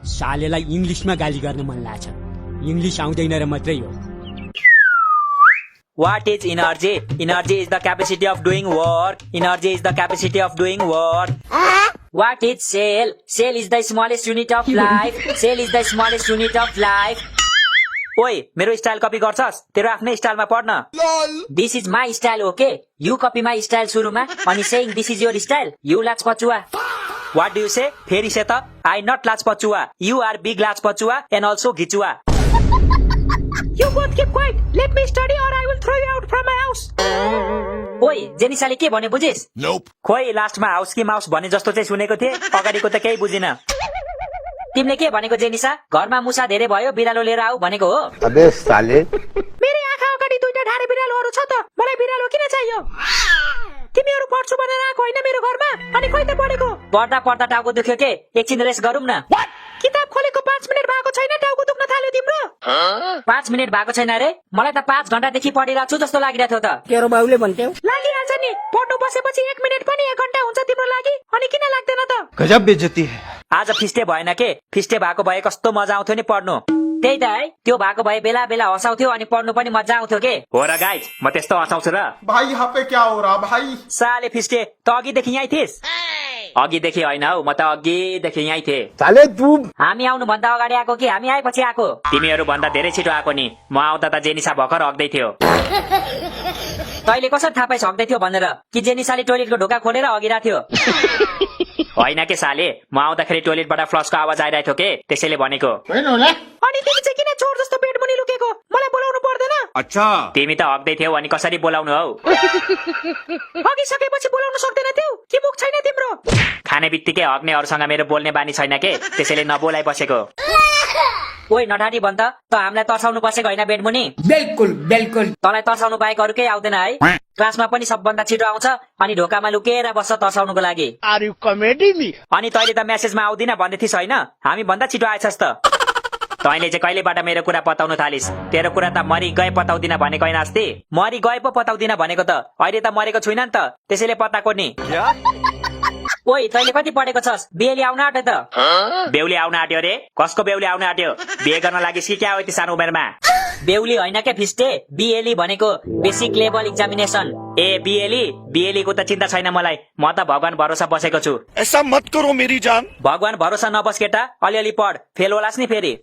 सालेलाई इंग्लिशमा गाली गर्न मन लाग्छ इंग्लिश आउँदैन र मात्रै हो What is energy? Energy is the capacity of doing work. Energy is the capacity of doing work. What is cell? Cell is the smallest unit of life. Cell is the smallest unit of life. ओइ मेरो style copy गर्छस् तेरो आफ्नै स्टाइलमा पढ्न this is my style okay you copy my style सुरुमा अनि saying this is your style you लाज पचुवा what do you से फेरि से त आई नट लाज पचुवा यु आर बिग लाज पचुवा एन्ड अल्सो घिचुवा You both keep quiet. Let me study or I will throw you out from my house. ओइ जेनिसाले के भने बुझिस Nope. खोइ लास्टमा हाउस कि माउस भने जस्तो चाहिँ सुनेको थिए अगाडिको त केही बुझिन तिमीले के भनेको जेनिसा घरमा मुसा धेरै भयो बिरालो लिएर आऊ भनेको हो अबे साले मेरो आँखा अगाडि दुईटा ढाडे बिरालोहरू छ त मलाई बिरालो किन चाहियो तिमीहरू पढ्छु भनेर आएको होइन मेरो घरमा अनि खोइ त पढेको पढ्दा पढ्दा टाउको दुख्यो के एकछिन रेस्ट गरौँ न किताब खोलेको 5 मिनेट भएको छैन टाउको दुख्न थाल्यो तिम्रो 5 मिनेट भएको छैन रे मलाई त 5 घण्टादेखि पढिरहेको छु जस्तो लागिरहेको थियो त तेरो बाउले भन्थ्यौ लागिहाल्छ नि पढ्नु बसेपछि 1 मिनेट पनि 1 घण्टा हुन्छ तिम्रो लागि अनि किन लाग्दैन त गजब बेइज्जती है आज फिस्टे भएन के फिस्टे भएको भए कस्तो मजा आउँथ्यो नि पढ्नु त्यही त है त्यो भएको भए बेला बेला हँसाउँथ्यो अनि पढ्नु पनि मजा आउँथ्यो के हो र गाइज म त्यस्तो हँसाउँछु र भाई यहाँ पे क्या हो रहा भाई साले फिस्टे त अघिदेखि यहीँ थिइस् अघिदेखि होइन हौ म त अघिदेखि यहीँ थिएँ साले तू हामी आउनु भन्दा अगाडि आएको कि हामी आएपछि आएको तिमीहरू भन्दा धेरै छिटो आएको नि म आउँदा त जेनिसा भर्खर हग्दै थियो तैले कसरी थाहा पाइस हग्दै थियो भनेर कि जेनिसाले टोइलेटको ढोका खोलेर अघिरहेको थियो होइन के साले म आउँदाखेरि टोइलेटबाट फ्लसको आवाज आइरहेको थियो के त्यसैले भनेको अनि तिमी चाहिँ किन चोर जस्तो पेट मुनि लुकेको मलाई बोलाउनु पर्दैन अच्छा तिमी त हग्दै थियौ अनि कसरी बोलाउनु हौ हगिसकेपछि बोलाउन सक्दैन थियौ कि मुख छैन तिम्रो खाने बित्तिकै हग्नेहरूसँग मेरो बोल्ने बानी छैन के त्यसैले नबोलाइ बसेको ओइ नठानी भन् त हामीलाई तर्साउनु बसेको होइन बेडमुनि बिल्कुल बिल्कुल तँलाई तर्साउनु बाहेक अरू केही आउँदैन है क्लासमा पनि सबभन्दा छिटो आउँछ अनि ढोकामा लुकेर बस्छ तर्साउनुको लागि आर यु कमेडी मी अनि तैले त मेसेजमा आउँदिन भन्दै थिइस् होइन हामी भन्दा छिटो आएछस् त तैले चाहिँ कहिलेबाट मेरो कुरा पताउनु थालिस् तेरो कुरा त मरि गए पताउँदिन भनेको होइन अस्ति मरि गए पो पताउँदिन भनेको त अहिले त मरेको छुइनँ नि त त्यसैले पताको नि ओइ तैले कति पढेको छस् बेहुली आउन आँट्यो त बेहुली आउन आँट्यो रे कसको बेहुली आउन आँट्यो बिहे गर्न लागि सिक्या हो यति सानो उमेरमा बेहुली होइन के फिस्टे बिएली भनेको बेसिक लेभल एक्जामिनेसन ए बिएलीको त चिन्ता छैन मलाई म त भगवान भरोसा बसेको छु ऐसा मत करो मेरी जान भगवान भरोसा नबस केटा अलिअलि पढ फेल होलास् नि फेरि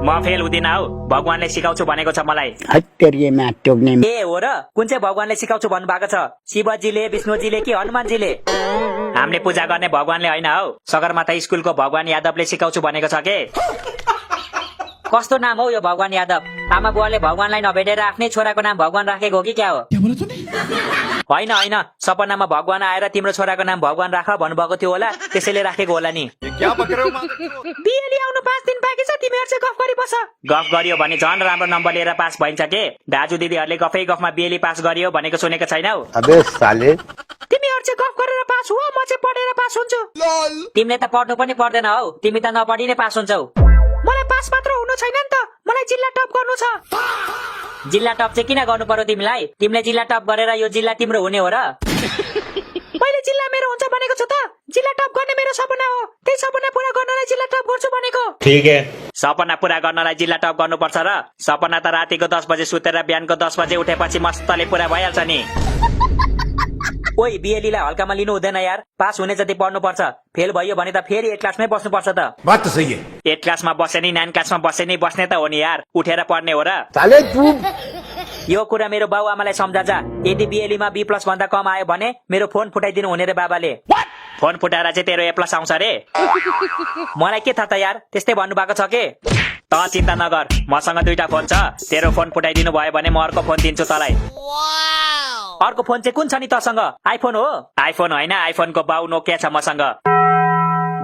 म फेल हुँदिन हौ भगवानले सिकाउँछु भनेको छ मलाई ए हो र कुन चाहिँ भगवानले सिकाउँछु भन्नु भएको छ शिवजीले विष्णुजीले कि हनुमानजीले हामीले पूजा गर्ने भगवानले होइन हौ सगरमाथा स्कुलको भगवान यादवले सिकाउँछु भनेको छ के कस्तो नाम हो यो भगवान यादव आमा बुवाले भगवानलाई नभेटेर आफ्नै छोराको नाम भगवान राखेको हो कि क्या हो होइन होइन सपनामा भगवान आएर तिम्रो छोराको नाम भगवान राख भन्नुभएको थियो होला त्यसैले राखेको होला नि बिएली आउनु 5 दिन बाँकी छ तिमीहरु चाहिँ गफ गरी बस गफ गरियो भने झन् राम्रो नम्बर लिएर पास भइन्छ के दाजु दिदीहरुले गफै गफमा बिएली पास गरियो भनेको सुनेको छैनौ अबे साले तिमीहरु चाहिँ गफ गरेर पास हो म चाहिँ पढेर पास हुन्छु तिमीले त पढ्नु पनि पर्दैन हौ तिमी त नपढी नै पास हुन्छौ मलाई पास मात्र हुनु छैन नि त मलाई जिल्ला टप गर्नु छ जिल्ला टप चाहिँ किन गर्नु पर्यो तिमीलाई तिमीले जिल्ला टप गरेर यो जिल्ला तिम्रो हुने हो र मैले जिल्ला मेरो हुन्छ भनेको छु त जिल्ला टप गर्ने मेरो सपना हो त्यही सपना पूरा गर्नलाई जिल्ला टप गर्छु भनेको ठीक है सपना पूरा गर्नलाई जिल्ला टप गर्नुपर्छ र सपना त रातिको 10 बजे सुतेर बिहानको 10 बजे उठेपछि मस्तले पूरा भइहाल्छ नि ओइ बिएलीलाई हल्कामा लिनु हुँदैन यार पास हुने जति पढ्नु पर्छ फेल भयो भने त फेरि 8 क्लासमै बस्नु पर्छ त बात त सही है 8 क्लासमा बसे नि 9 क्लासमा बसे नि बस्ने त हो नि यार उठेर पढ्ने हो र साले तू यो कुरा मेरो बाउ आमालाई सम्झा जा यदि बिएलीमा बी प्लस भन्दा कम आयो भने मेरो फोन फुटाइदिनु हुने रे बाबाले फोन फुटाएर चाहिँ तेरो ए प्लस आउँछ रे मलाई के थाहा त यार त्यस्तै भन्नु भएको छ के त चिन्ता नगर मसँग 2टा फोन छ तेरो फोन फुटाइदिनु भयो भने म अर्को फोन दिन्छु तलाई अर्को फोन चाहिँ कुन छ नि तसँग आइफोन हो आइफोन होइन आइफोनको बाउ नोकिया छ मसँग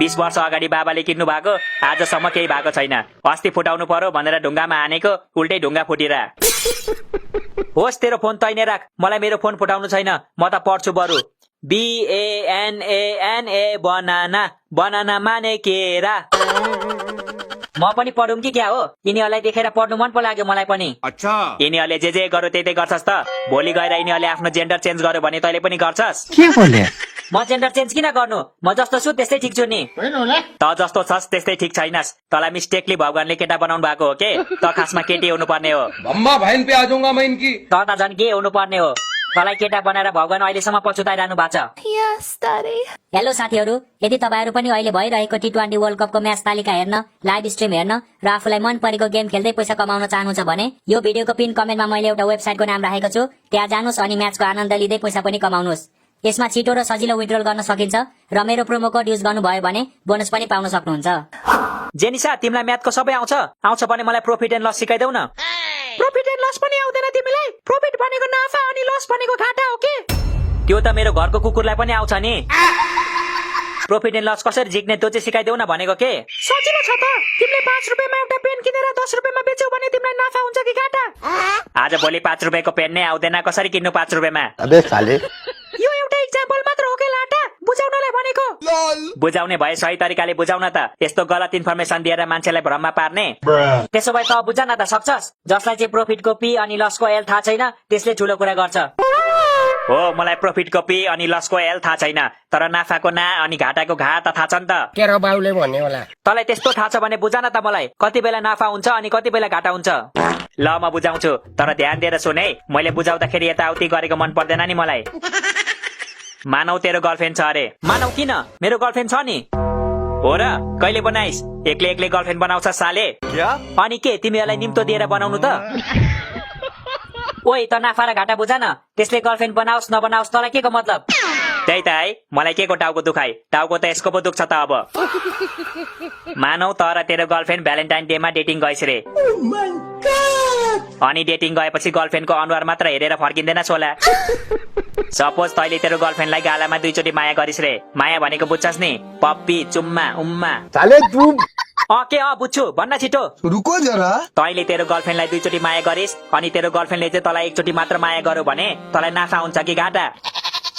20 वर्ष अगाडि बाबाले किन्नु भएको आजसम्म केही भएको छैन अस्ति फुटाउनु पर्यो भनेर ढुङ्गामा हानेको उल्टै ढुङ्गा फुटिरा होस् तेरो फोन तैने राख मलाई मेरो फोन फुटाउनु छैन म त पढ्छु बरु BANANA बनाना बनाना माने केरा म पनि पढौँ कि क्या हो यिनीहरूलाई देखेर पढ्नु मन पो लाग्यो मलाई पनि अच्छा यिनीहरूले जे गर्यो त्यही गर्छस् त भोलि गएर यिनीहरूले आफ्नो जेन्डर चेन्ज गर्यो भने तैँले पनि गर्छस् क्या बोले म जेन्डर चेन्ज किन गर्नु म जस्तो छु त्यस्तै ठिक छु नि त जस्तो छस् त्यस्तै ठिक छैनस् तँलाई मिस्टेकली भगवानले केटा बनाउनु भएको हो के त खासमा केटी हुनु पर्ने हो अम्मा बहन पे आ जाऊंगा मैं इनकी त झन् के हुनु पर्ने हो तँलाई केटा बनाएर भगवान अहिलेसम्म पछुताइरहनु भएको छ हेलो साथीहरू यदि तपाईँहरू पनि अहिले भइरहेको T20 वर्ल्ड कपको म्याच तालिका हेर्न लाइभ स्ट्रिम हेर्न र आफूलाई मन परेको गेम खेल्दै पैसा कमाउन चाहनुहुन्छ भने यो भिडियोको पिन कमेन्टमा मैले एउटा वेबसाइटको नाम राखेको छु त्यहाँ जानुहोस् अनि म्याचको आनन्द लिँदै पैसा पनि कमाउनुहोस् यसमा छिटो र सजिलो विथड्रल गर्न सकिन्छ र मेरो प्रोमो कोड युज गर्नुभयो भने बोनस पनि पाउन सक्नुहुन्छ जेनिसा तिमीलाई म्याथको सबै आउँछ भने मलाई प्रॉफिट एन्ड लस सिकाइदेऊ न प्रॉफिट एन्ड लस पनि आउँदैन तिमीलाई प्रॉफिट भनेको नाफा अनि लस भनेको घाटा हो के त्यो त मेरो घरको कुकुरलाई पनि आउँछ नि प्रॉफिट एन्ड लस कसरी झिक्ने त्यो चाहिँ सिकाइदेऊ न भनेको के सजिलो छ त तिमीले 5 रुपैयाँमा एउटा पेन किनेर 10 रुपैयाँमा बेच्यौ भने तिमीलाई नाफा हुन्छ कि घाटा आज भोलि 5 रुपैयाँको पेन नै आउँदैन कसरी किन्नु 5 रुपैयाँमा अबे साले यो एउटा एक्जाम्पल मात्र हो के लाटा बुझाउनलाई भनेको बुझाउने भए सही तरिकाले बुझाउन त यस्तो गलत इन्फर्मेसन दिएर मान्छेलाई भ्रममा पार्ने त्यसो भए त बुझ न त सक्छस् जसलाई चाहिँ प्रॉफिटको पी अनि लसको एल थाहा छैन त्यसले ठुलो कुरा गर्छ हो मलाई प्रॉफिटको पी अनि लसको एल थाहा छैन तर नाफाको ना अनि घाटाको घा त थाहा छ नि त केरो बाउले भन्ने होला तँलाई त्यस्तो थाहा छ भने बुझ न त मलाई कति बेला नाफा हुन्छ अनि कति बेला घाटा हुन्छ ल म बुझाउँछु तर ध्यान दिएर सुन है मैले बुझाउँदाखेरि यताउति गरेको मन पर्दैन नि मलाई मानौ तेरो गर्लफ्रेन्ड छ अरे मानौ किन मेरो गर्लफ्रेन्ड छ नि हो र कहिले बनाइस एक्लै गर्लफ्रेन्ड बनाउँछ साले क्या अनि के तिमीहरूलाई निम्तो दिएर बनाउनु त ओइ त नाफा र घाटा बुझ न त्यसले गर्लफ्रेन्ड बनाओस् नबनाओस् तँलाई के को मतलब त्यही त है मलाई के को टाउको दुखाइ टाउको त यसको पो दुख्छ त अब मानौ तर तेरो गर्लफ्रेन्ड भ्यालेन्टाइन डेमा डेटिङ गइस रे अनि डेटिङ गएपछि गर्लफ्रेन्डको अनुहार मात्र हेरेर फर्किँदैन सोला सपोज तैले तेरो गर्लफ्रेन्डलाई गालामा 2 चोटि माया गरिस रे माया भनेको बुझ्छस् नि पप्पी चुम्मा उम्मा साले तू के बुझ्छु भन्न छिटो रुको जरा तैले तेरो गर्लफ्रेन्डलाई 2 चोटि माया गरिस अनि तेरो गर्लफ्रेन्डले चाहिँ तँलाई 1 चोटि मात्र माया गर्यो भने तँलाई नाफा हुन्छ कि घाटा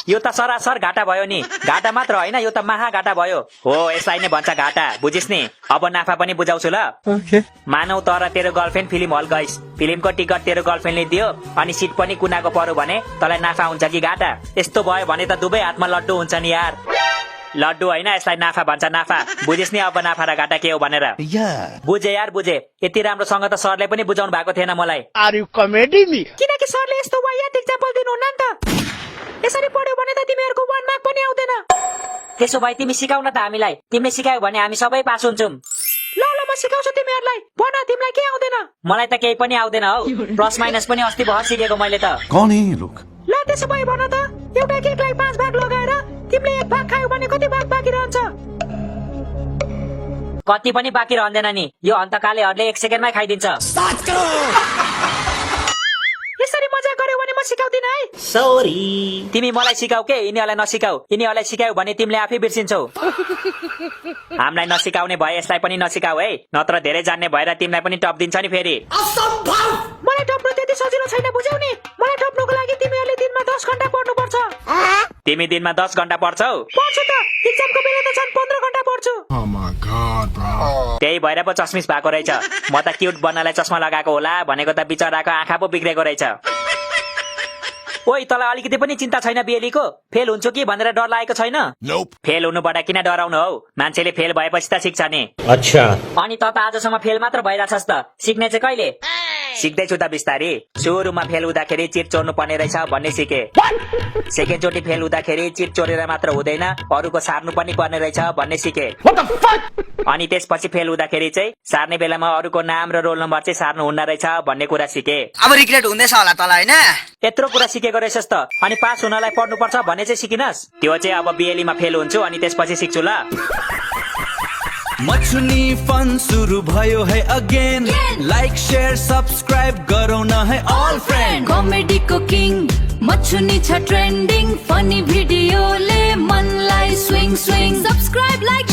यो त सरासर घाटा भयो नि घाटा मात्र होइन यो त महा घाटा भयो हो यसलाई नै भन्छ घाटा बुझिस् नि अब नाफा पनि बुझाउँछु ल मानौ तर तेरो गर्लफ्रेन्ड फिल्म हल गइस फिल्मको टिकट तेरो गर्लफ्रेन्डले दियो अनि सिट पनि कुनाको पर्यो भने तँलाई नाफा हुन्छ कि घाटा यस्तो भयो भने त दुवै हातमा लड्डु हुन्छ नि यार लड्डु होइन यसलाई नाफा भन्छ नाफा बुझिस् नि अब नाफा र घाटा के हो भनेर बुझे यार बुझे यति राम्रोसँग त सरले पनि बुझाउनु भएको थिएन मलाई आर यु कमेडी मी किनकि सरले यस्तो वायात एक्जाम्पल दिनुहुन्न नि त यसरी पढ्यो भने त तिमीहरूको 1 मार्क पनि आउँदैन त्यसो भए तिमी सिकाउन त हामीलाई तिमीले सिकायौ भने हामी सबै पास हुन्छौं ल म सिकाउँछु तिमीहरूलाई भन तिमीलाई के आउँदैन मलाई त केही पनि आउँदैन हौ प्लस माइनस पनि अस्ति भर सिकेको मैले त कौन है ये लोग ल त्यसो भए भन त एउटा केकलाई 5 भाग लगाएर तिमीले 1 भाग खायौ भने कति भाग बाँकी रहन्छ कति पनि बाँकी रहँदैन नि यो अन्तकालेहरूले 1 सेकेन्डमै खाइदिन्छ यसरी मजा गर्यो भने म सिकाउँदिन है सॉरी तिमी मलाई सिकाऊ के यिनीहरूलाई नसिकाऊ यिनीहरूलाई सिकाऊ भने तिमीले आफै बिर्सिन्छौ हामीलाई नसिकाउने भए यसलाई पनि नसिकाऊ है नत्र धेरै जान्ने भएर तिमीलाई पनि टप दिन्छ नि फेरि असम्भव मलाई टप्नु त्यति सजिलो छैन बुझ्यौ नि मलाई टप्नुको लागि तिमीहरूले दिनमा 10 घण्टा पढ्नु पर्छ तिमी दिनमा 10 घण्टा पढ्छौ पढ्छु त एक्जामको बेला त झन् 15 घण्टा पढ्छु Oh my god, bro. त्यही भएर पो चस्मिस भएको रहेछ म त क्यूट बन्नलाई चस्मा लगाएको होला भनेको त बिचराको आँखा पो बिग्रेको रहेछ ओइ तँलाई अलिकति पनि चिन्ता छैन बिएलीको फेल हुन्छु कि भनेर डर लागेको छैन Nope. फेल हुनुबाट किन डराउनु हौ मान्छेले फेल भएपछि त सिक्छ नि अच्छा अनि त आजसम्म फेल मात्र भइरहेछस् त सिक्ने चाहिँ कहिले सिक्दैछु त बिस्तारी सुरुमा फेल हुँदाखेरि चिट चोर्नु पर्ने रहेछ भन्ने सिके सेकेन्ड चोटि फेल हुँदाखेरि चिट चोरेर मात्र हुँदैन अरूको सार्नु पनि पर्ने रहेछ भन्ने सिके अनि त्यसपछि फेल हुँदाखेरि चाहिँ सार्ने बेलामा अरूको नाम र रोल नम्बर चाहिँ सार्नु हुन्न रहेछ भन्ने कुरा सिके अब रिग्रेट हुँदैछ होला तँलाई हैन यत्रो कुरा सिकेको रहेछस् त अनि पास हुनलाई पढ्नुपर्छ भन्ने चाहिँ सिकिनस् त्यो चाहिँ अब बिएलीमा फेल हुन्छु अनि त्यसपछि सिक्छु ल मछुनी फन सुरु भयो है अगेन लाइक शेयर सब्सक्राइब गरौ न है ऑल फ्रेन्ड कमेडी को किङ मछुनी छ ट्रेन्डिङ फनी भिडियोले मनलाई स्विङ स्विङ सब्सक्राइब लाइक